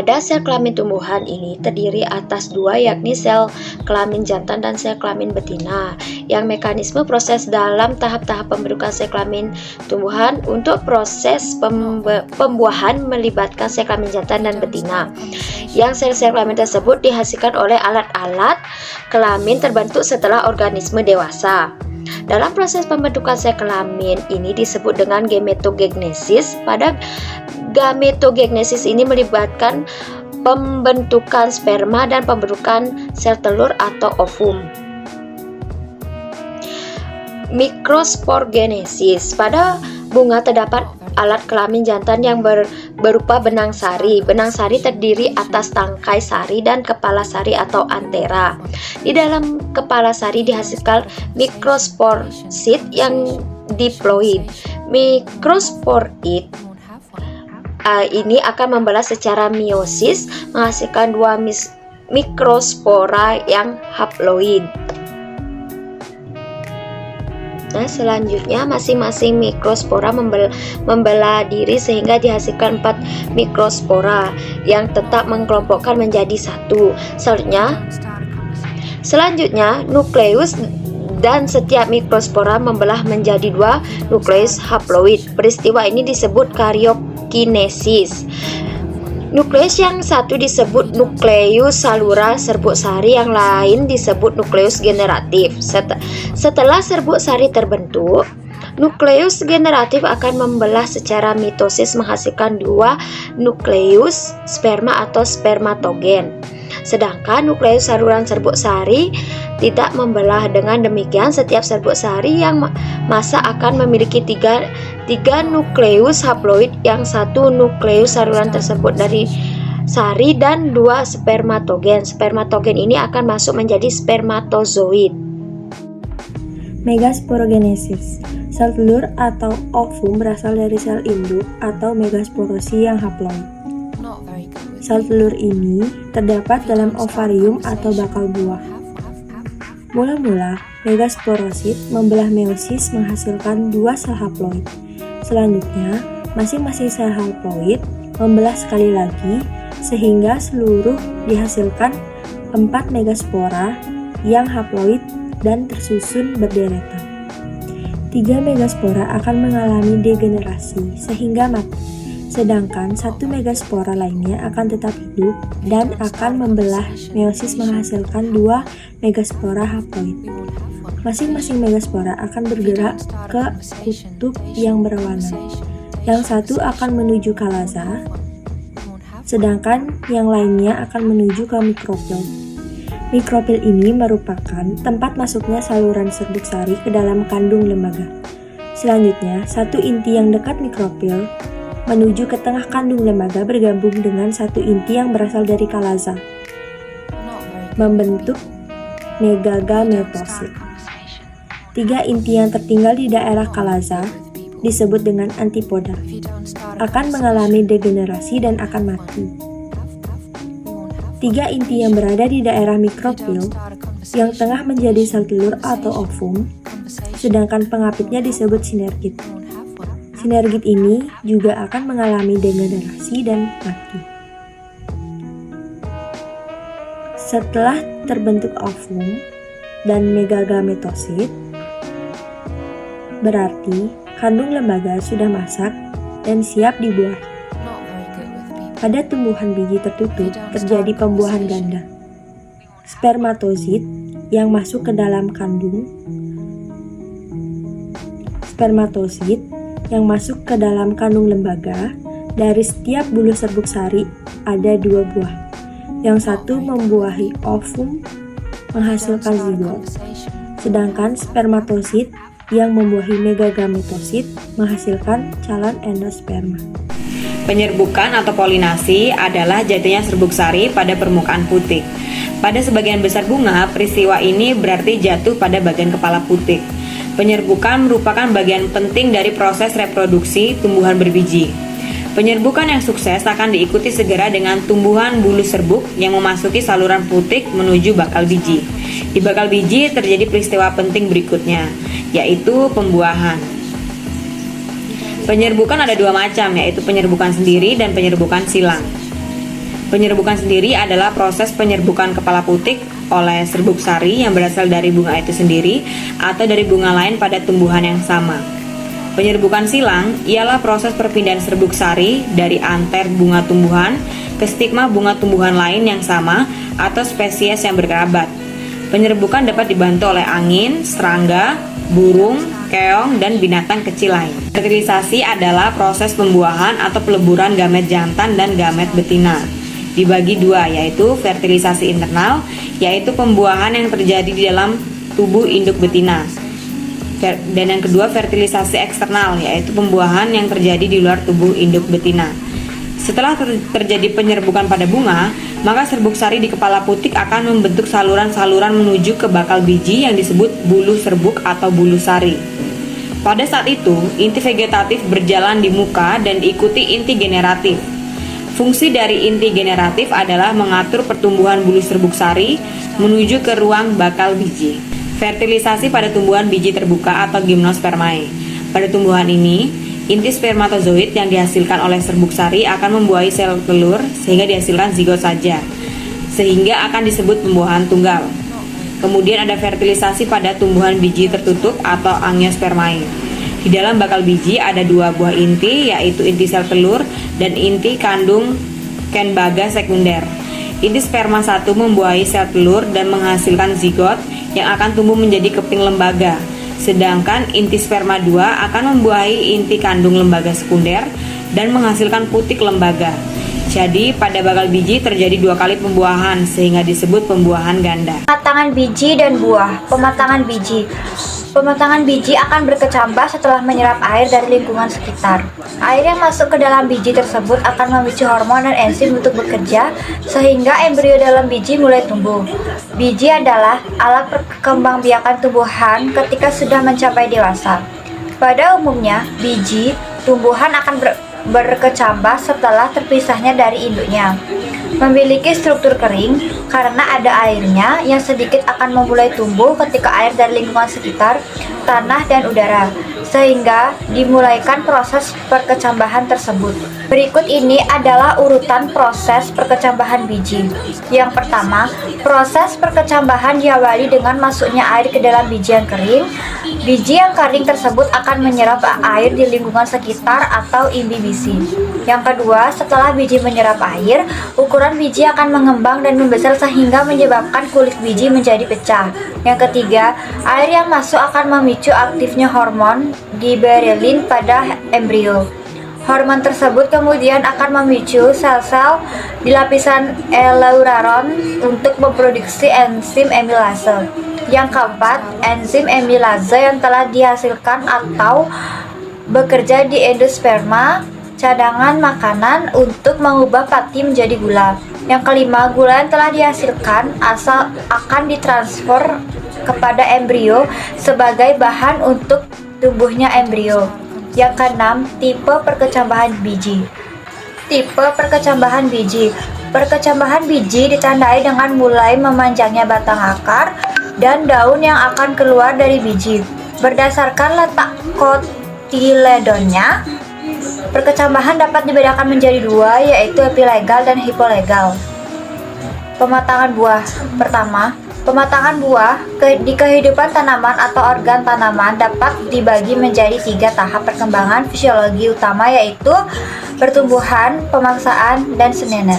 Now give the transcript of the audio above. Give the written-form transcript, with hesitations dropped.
Pada sel kelamin tumbuhan ini terdiri atas dua, yakni sel kelamin jantan dan sel kelamin betina. Yang mekanisme proses dalam tahap-tahap pembentukan sel kelamin tumbuhan untuk proses pembuahan melibatkan sel kelamin jantan dan betina. Yang sel-sel kelamin tersebut dihasilkan oleh alat-alat kelamin terbentuk setelah organisme dewasa. Dalam proses pembentukan sel kelamin ini disebut dengan gametogenesis. Pada gametogenesis ini melibatkan pembentukan sperma dan pembentukan sel telur atau ovum. Mikrosporgenesis. Pada bunga terdapat alat kelamin jantan yang berupa benang sari. Benang sari terdiri atas tangkai sari dan kepala sari atau antera. Di dalam kepala sari dihasilkan mikrosporosit yang diploid. Mikrosporoid ini akan membelah secara meiosis menghasilkan dua mikrospora yang haploid. Nah, selanjutnya masing-masing mikrospora membelah diri sehingga dihasilkan 4 mikrospora yang tetap mengelompokkan menjadi satu. Selanjutnya nukleus dan setiap mikrospora membelah menjadi 2 nukleus haploid. Peristiwa ini disebut karyokinesis. Nukleus yang satu disebut nukleus saluran serbuk sari, yang lain disebut nukleus generatif. Setelah serbuk sari terbentuk, nukleus generatif akan membelah secara mitosis menghasilkan 2 nukleus sperma atau spermatogen. Sedangkan nukleus saluran serbuk sari tidak membelah. Dengan demikian, setiap serbuk sari yang masa akan memiliki 3 nukleus haploid, yang satu nukleus saluran tersebut dari sari dan 2 spermatogen. Spermatogen ini akan masuk menjadi spermatozoid. Megasporogenesis. Sel telur atau ovum berasal dari sel induk atau megasporosi yang haploid. Sel telur ini terdapat dalam ovarium atau bakal buah. Mula-mula, megasporosit membelah meiosis menghasilkan 2 sel haploid. Selanjutnya, masing-masing sel haploid membelah sekali lagi sehingga seluruh dihasilkan 4 megaspora yang haploid dan tersusun berderetan. 3 megaspora akan mengalami degenerasi sehingga mati. Sedangkan 1 megaspora lainnya akan tetap hidup dan akan membelah meiosis menghasilkan 2 megaspora haploid. Masing-masing megaspora akan bergerak ke kutub yang berwarna. Yang satu akan menuju kalaza, sedangkan yang lainnya akan menuju ke mikropil. Mikropil ini merupakan tempat masuknya saluran serbuk sari ke dalam kandung lembaga. Selanjutnya, satu inti yang dekat mikropil menuju ke tengah kandung lembaga bergabung dengan satu inti yang berasal dari kalaza, membentuk megagametosit. 3 inti yang tertinggal di daerah kalaza disebut dengan antipoda, akan mengalami degenerasi dan akan mati. 3 inti yang berada di daerah mikropil yang tengah menjadi sel telur atau ovum, sedangkan pengapitnya disebut sinergit. Sinergit ini juga akan mengalami degenerasi dan mati. Setelah terbentuk ovum dan megagametosit, berarti kandung lembaga sudah masak dan siap dibuahi. Pada tumbuhan biji tertutup terjadi pembuahan ganda. Spermatosit yang masuk ke dalam kandung lembaga. Dari setiap bulu serbuk sari ada 2 buah. Yang satu membuahi ovum menghasilkan zigot, sedangkan spermatosit yang membuahi megagametosit menghasilkan calon endosperma. Penyerbukan atau polinasi adalah jatuhnya serbuk sari pada permukaan putik. Pada sebagian besar bunga, peristiwa ini berarti jatuh pada bagian kepala putik. Penyerbukan merupakan bagian penting dari proses reproduksi tumbuhan berbiji. Penyerbukan yang sukses akan diikuti segera dengan tumbuhan bulu serbuk yang memasuki saluran putik menuju bakal biji. Di bakal biji terjadi peristiwa penting berikutnya, yaitu pembuahan. Penyerbukan ada 2 macam, yaitu penyerbukan sendiri dan penyerbukan silang. Penyerbukan sendiri adalah proses penyerbukan kepala putik oleh serbuk sari yang berasal dari bunga itu sendiri atau dari bunga lain pada tumbuhan yang sama. Penyerbukan silang ialah proses perpindahan serbuk sari dari anter bunga tumbuhan ke stigma bunga tumbuhan lain yang sama atau spesies yang berkerabat. Penyerbukan dapat dibantu oleh angin, serangga, burung, keong, dan binatang kecil lain. Fertilisasi adalah proses pembuahan atau peleburan gamet jantan dan gamet betina. Dibagi dua, yaitu fertilisasi internal, yaitu pembuahan yang terjadi di dalam tubuh induk betina. Dan yang kedua, fertilisasi eksternal, yaitu pembuahan yang terjadi di luar tubuh induk betina. Setelah terjadi penyerbukan pada bunga, maka serbuk sari di kepala putik akan membentuk saluran-saluran menuju ke bakal biji yang disebut bulu serbuk atau bulu sari. Pada saat itu, inti vegetatif berjalan di muka dan diikuti inti generatif. Fungsi dari inti generatif adalah mengatur pertumbuhan bulu serbuk sari menuju ke ruang bakal biji. Fertilisasi pada tumbuhan biji terbuka atau gimnospermae. Pada tumbuhan ini, inti spermatozoid yang dihasilkan oleh serbuk sari akan membuahi sel telur sehingga dihasilkan zigot saja, sehingga akan disebut pembuahan tunggal. Kemudian ada fertilisasi pada tumbuhan biji tertutup atau angiospermae. Di dalam bakal biji ada dua buah inti, yaitu inti sel telur dan inti kandung kenbaga sekunder. Inti sperma 1 membuahi sel telur dan menghasilkan zigot yang akan tumbuh menjadi keping lembaga. Sedangkan inti sperma 2 akan membuahi inti kandung lembaga sekunder dan menghasilkan putik lembaga. Jadi pada bakal biji terjadi 2 kali pembuahan sehingga disebut pembuahan ganda. Pematangan biji dan buah. Pematangan biji. Pematangan biji akan berkecambah setelah menyerap air dari lingkungan sekitar. Air yang masuk ke dalam biji tersebut akan memicu hormon dan enzim untuk bekerja sehingga embrio dalam biji mulai tumbuh. Biji adalah alat perkembangbiakan tumbuhan ketika sudah mencapai dewasa. Pada umumnya, biji tumbuhan akan berkecambah setelah terpisahnya dari induknya. Memiliki struktur kering karena ada airnya yang sedikit akan memulai tumbuh ketika air dari lingkungan sekitar, tanah dan udara, sehingga dimulaikan proses perkecambahan tersebut. Berikut ini adalah urutan proses perkecambahan biji. Yang pertama, proses perkecambahan diawali dengan masuknya air ke dalam biji yang kering. Biji yang kering tersebut akan menyerap air di lingkungan sekitar atau imbibisi. Yang kedua, setelah biji menyerap air, ukuran biji akan mengembang dan membesar sehingga menyebabkan kulit biji menjadi pecah. Yang ketiga, air yang masuk akan memicu aktifnya hormon giberellin pada embrio. Hormon tersebut kemudian akan memicu sel-sel di lapisan eularon untuk memproduksi enzim amilase. Yang keempat, enzim amilase yang telah dihasilkan atau bekerja di endosperma, cadangan makanan untuk mengubah pati menjadi gula. Yang kelima, gula yang telah dihasilkan akan ditransfer kepada embrio sebagai bahan untuk tumbuhnya embrio. Yang keenam, tipe perkecambahan biji. Tipe perkecambahan biji. Perkecambahan biji ditandai dengan mulai memanjangnya batang akar dan daun yang akan keluar dari biji. Berdasarkan letak kotiledonnya, perkecambahan dapat dibedakan menjadi dua, yaitu epilegal dan hipolegal. Pematangan buah. Pertama, pematangan buah di kehidupan tanaman atau organ tanaman dapat dibagi menjadi 3 tahap perkembangan fisiologi utama, yaitu pertumbuhan, pemaksaan, dan senenan.